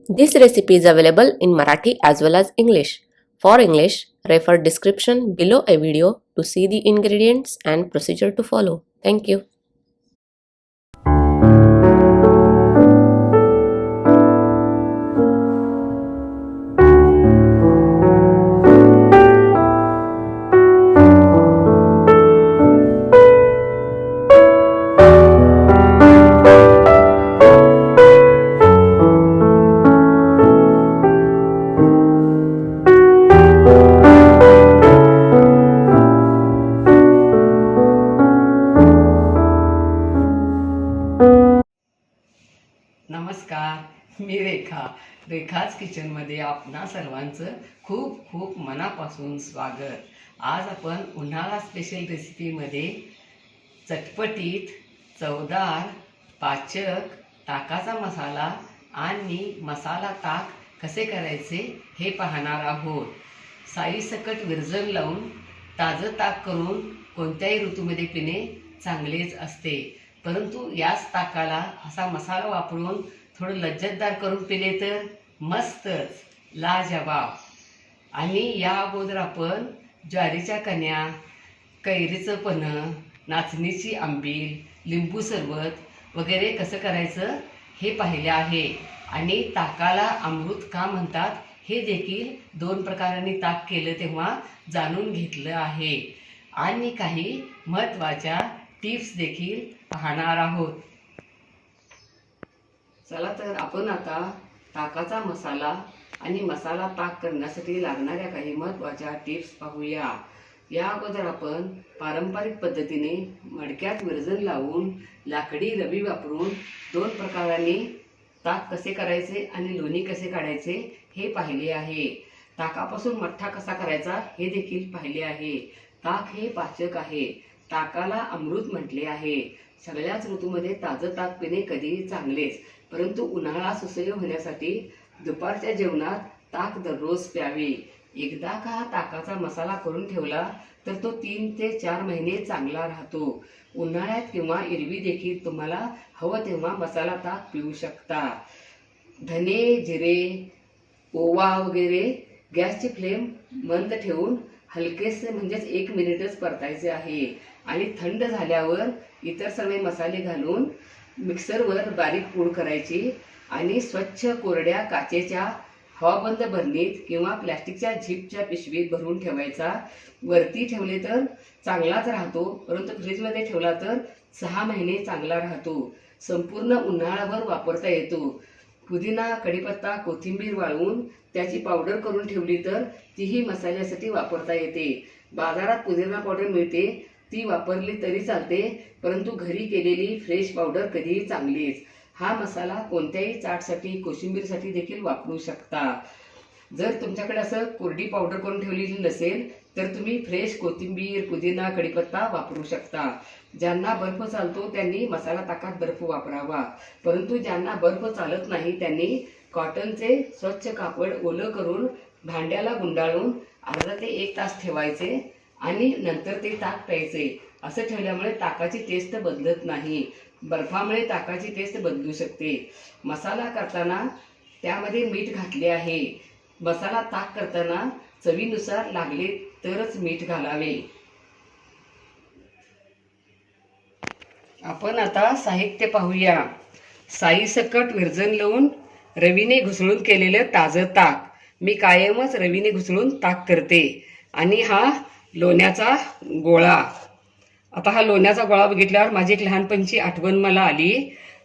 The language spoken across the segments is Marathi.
This recipe is available in Marathi as well as English. For English, refer description below a video to see the ingredients and procedure to follow. Thank you. नमस्कार, मी रेखाच किचनमध्ये आपणा सर्वांचं खूप खूप मनापासून स्वागत. आज आपण उन्हाळा स्पेशल रेसिपीमध्ये चटपटीत, चवदार, पाचक ताकाचा मसाला आणि मसाला ताक कसे करायचे हे पाहणार आहोत. साईसकट विरजण लावून ताजं ताक करून कोणत्याही ऋतूमध्ये पिणे चांगलेच असते, परंतु याच ताकाला असा मसाला वापरून थोडं लज्जतदार करून पिले तर मस्तच लाजवाब. आणि या अगोदर आपण ज्वारीच्या कण्या, कैरीचं पन्हं, नाचणीची आंबील, लिंबू सरबत वगैरे कसं करायचं हे पाहिले आहे. आणि ताकाला अमृत का म्हणतात हे देखील 2 प्रकारांनी ताक केलं तेव्हा जाणून घेतलं आहे. आणि काही महत्त्वाच्या टिप्स देखील पाहणार आहोत. चला तर आपण आता ताकाचा मसाला आणि मसाला ताक करण्यासाठी लागणाऱ्या काही महत्त्वाच्या टिप्स पाहूया. या अगोदर आपण पारंपरिक पद्धतीने मडक्यात विरजण लावून लाकडी रवी वापरून 2 प्रकारांनी ताक कसे करायचे आणि लोणी कसे काढायचे हे पाहिले आहे. ताकापासून मठ्ठा कसा करायचा हे देखील पाहिले आहे. ताक हे पाचक आहे. ताकाला अमृत म्हटले आहे. सगळ्याच ऋतूमध्ये ताजं ताक पिणे कधीही चांगलेच, परंतु उन्हाळा सुसह्य होण्यासाठी दुपारच्या जेवणात ताक दररोज प्यावे. एकदा का ताकाचा मसाला करून ठेवला तर तो 3 ते 4 महिने चांगला राहतो. उन्हाळ्यात किंवा एरवी देखील तुम्हाला हवं तेव्हा मसाला ताक पिऊ शकता. धने, जिरे, ओवा वगैरे गॅसची फ्लेम मंद ठेवून हलकेसे म्हणजेच 1 मिनिटच परतायचे आहे. आणि थंड झाल्यावर इतर सगळे मसाले घालून मिक्सरवर बारीक पूड करायची आणि स्वच्छ कोरड्या काचेच्या हवाबंद भरणीत किंवा प्लॅस्टिकच्या झिपच्या पिशवीत भरून ठेवायचा. वरती ठेवले तर चांगलाच राहतो, परंतु फ्रीजमध्ये ठेवला तर 6 महिने चांगला राहतो. संपूर्ण उन्हाळाभर वापरता येतो. पुदिना, कढीपत्ता, कोथिंबीर वाळवून त्याची पावडर करून ठेवली तर तीही मसाल्यासाठी वापरता येते. बाजारात पुदिना पावडर मिळते, ती वापरली तरी चालते, परंतु घरी केलेली फ्रेश पावडर कधीही चांगलीच. हा मसाला कोणत्याही चाटसाठी, कोशिंबीरसाठी देखील वापरू शकता. जर तुमच्याकडे असं कोरडी पावडर करून ठेवलेली नसेल तर तुम्ही फ्रेश कोथिंबीर, पुदिना, कढीपत्ता वापरू शकता. ज्यांना बर्फ चालतो त्यांनी मसाला ताकात बर्फ वापरावा, परंतु ज्यांना बर्फ चालत नाही त्यांनी कॉटनचे स्वच्छ कापड ओलं करून भांड्याला गुंडाळून अर्धा ते 1 तास ठेवायचे आणि नंतर ते ताक प्यायचे. असं ठेवल्यामुळे ताकाची टेस्ट बदलत नाही. बर्फामुळे ताकाची टेस्ट बदलू शकते. मसाला करताना त्यामध्ये मीठ घातले आहे. मसाला ताक करताना चवीनुसार लागले तरच मीठ घालावे. आपण आता साहित्य पाहूया. साईसकट विरजण लावून रवीने घुसळून केलेलं ताजं ताक. मी कायमच रवीने घुसळून ताक करते. आणि हा लोण्याचा गोळा. आता हा लोण्याचा गोळा बघितल्यावर माझी एक लहानपणची आठवण मला आली.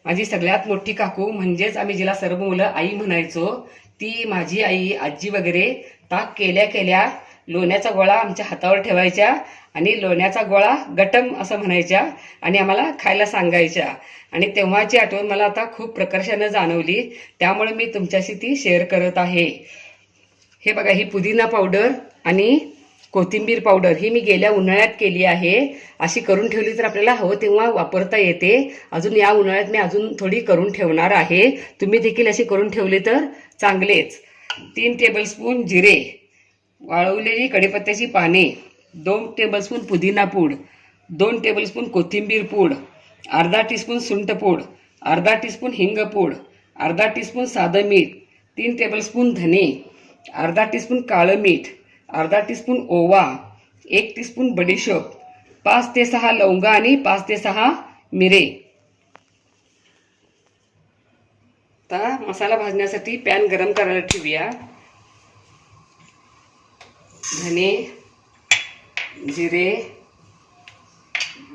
माझी सगळ्यात मोठी काकू म्हणजेच आम्ही जिला सर्व मुलं आई म्हणायचो, ती माझी आई, आजी वगैरे ताक केल्या केल्या लोण्याचा गोळा आमच्या हातावर ठेवायच्या आणि लोण्याचा गोळा गटम असं म्हणायच्या आणि आम्हाला खायला सांगायच्या. आणि तेव्हाची आठवण मला आता खूप प्रकर्षानं जाणवली, त्यामुळे मी तुमच्याशी ती शेअर करत आहे. हे बघा, ही पुदिना पावडर आणि कोथिंबीर पावडर ही मी गेल्या उन्हाळ्यात केली आहे. अशी करून ठेवली तर आपल्याला हवं तेव्हा वापरता येते. अजून या उन्हाळ्यात मी अजून थोडी करून ठेवणार आहे. तुम्ही देखील अशी करून ठेवले तर चांगलेच. 3 टेबलस्पून जिरे, वाळवलेली कढीपत्त्याची पाने, 2 टेबलस्पून पुदिना पूड, 2 टेबलस्पून कोथिंबीर पूड, अर्धा टीस्पून सुंठ पूड, अर्धा टीस्पून हिंग पूड, अर्धा टीस्पून साधं मीठ, 3 टेबलस्पून धने, अर्धा टीस्पून काळं मीठ, अर्धा टीस्पून ओवा, 1 टीस्पून बडीशोप, 5 ते 6 लवंगा आणि 5 ते 6 मिरे. आता मसाला भाजण्यासाठी पॅन गरम करायला ठेवूया. धने, जिरे,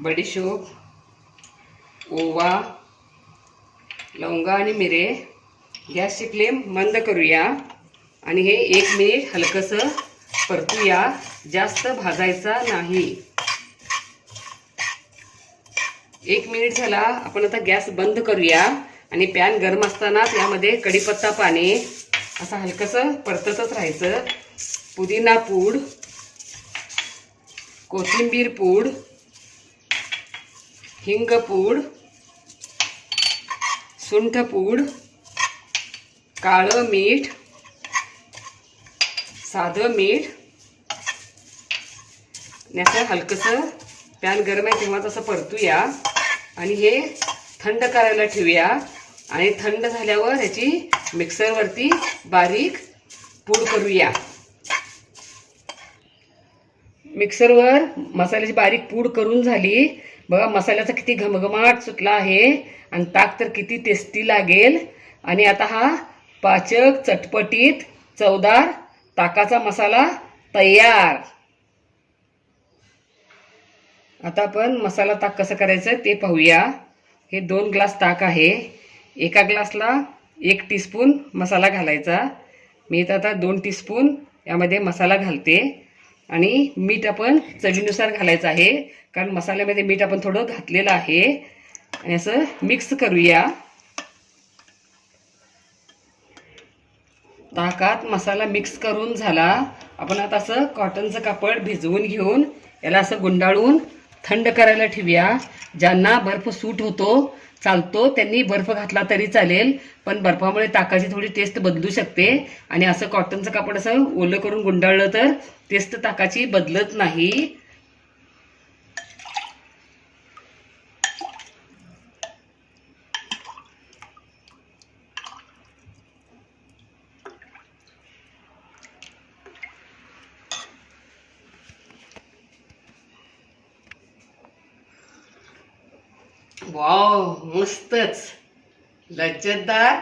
बडीशोप, ओवा, लवंगा आणि मिरे. गॅसची फ्लेम मंद करूया आणि हे 1 मिनिट हलकंसं परतूया. जास्त भाजायचा नाही. 1 मिनिट झाला. आपण आता गॅस बंद करूया आणि पॅन गरम असतानाच यामध्ये कढीपत्ता पाने असं हलकंसं परततच राहायचं. पुदिना पूड, कोथिंबीर पूड, हिंग पूड, सुंठ पूड, काळं मीठ, साधं मीठ आणि असं हलकंसं पॅन गरम आहे तेव्हा तसं परतूया आणि हे थंड करायला ठेवूया. आणि थंड झाल्यावर ह्याची मिक्सरवरती बारीक पूड करूया. मिक्सरवर मसाल्याची बारीक पूड करून झाली. बघा मसाल्याचा किती घमघमाट सुटला आहे आणि ताक तर किती टेस्टी लागेल. आणि आता हा पाचक, चटपटीत, चवदार ताकाचा मसाला तयार. आता आपण मसाला ताक कसं करायचं ते पाहूया. हे 2 ग्लास ताक आहे. एका ग्लासला 1 टीस्पून मसाला घालायचा. मी इथं आता 2 टीस्पून यामध्ये मसाला घालते. आणि मीठ आपण चवीनुसार घालायचं आहे कारण मसाल्यामध्ये मीठ आपण थोडं घातलेलं आहे. आणि असं मिक्स करूया. ताकात मसाला मिक्स करून झाला. आपण आता असं कॉटनचं कापड भिजवून घेऊन याला असं गुंडाळून थंड करायला ठेवूया. ज्यांना बर्फ सूट होतो चालतो त्यांनी बर्फ घातला तरी चालेल, पण बर्फामुळे ताकाची थोडी टेस्ट बदलू शकते. आणि असं कॉटनचं कापड असं ओलं करून गुंडाळलं तर टेस्ट ताकाची बदलत नाही. वाव, मस्तच लज्जतदार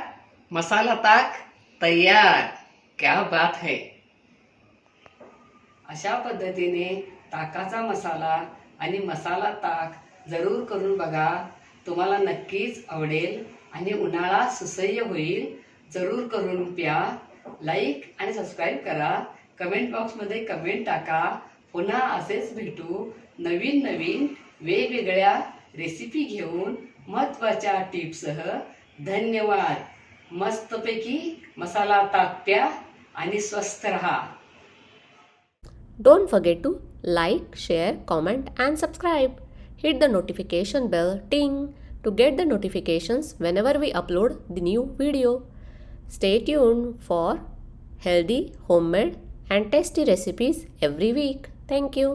मसाला ताक तयार. क्या बात है. अशा पद्धतीने ताकाचा मसाला आणि मसाला ताक जरूर करून बघा. तुम्हाला नक्कीच आवडेल आणि उन्हाळा सुसह्य होईल. जरूर करून प्या. लाईक आणि सबस्क्राईब करा. कमेंट बॉक्समध्ये कमेंट टाका. पुन्हा असेच भेटू नवीन नवीन वेगवेगळ्या रेसिपी घेऊन महत्त्वाच्या टिप्ससह. धन्यवाद. मस्तपैकी मसाला ताक प्या आणि स्वस्थ रहा. Don't forget to like, share, comment and subscribe. Hit the notification bell ting to get the notifications whenever we upload the new video. Stay tuned for healthy, homemade and tasty recipes every week. Thank you.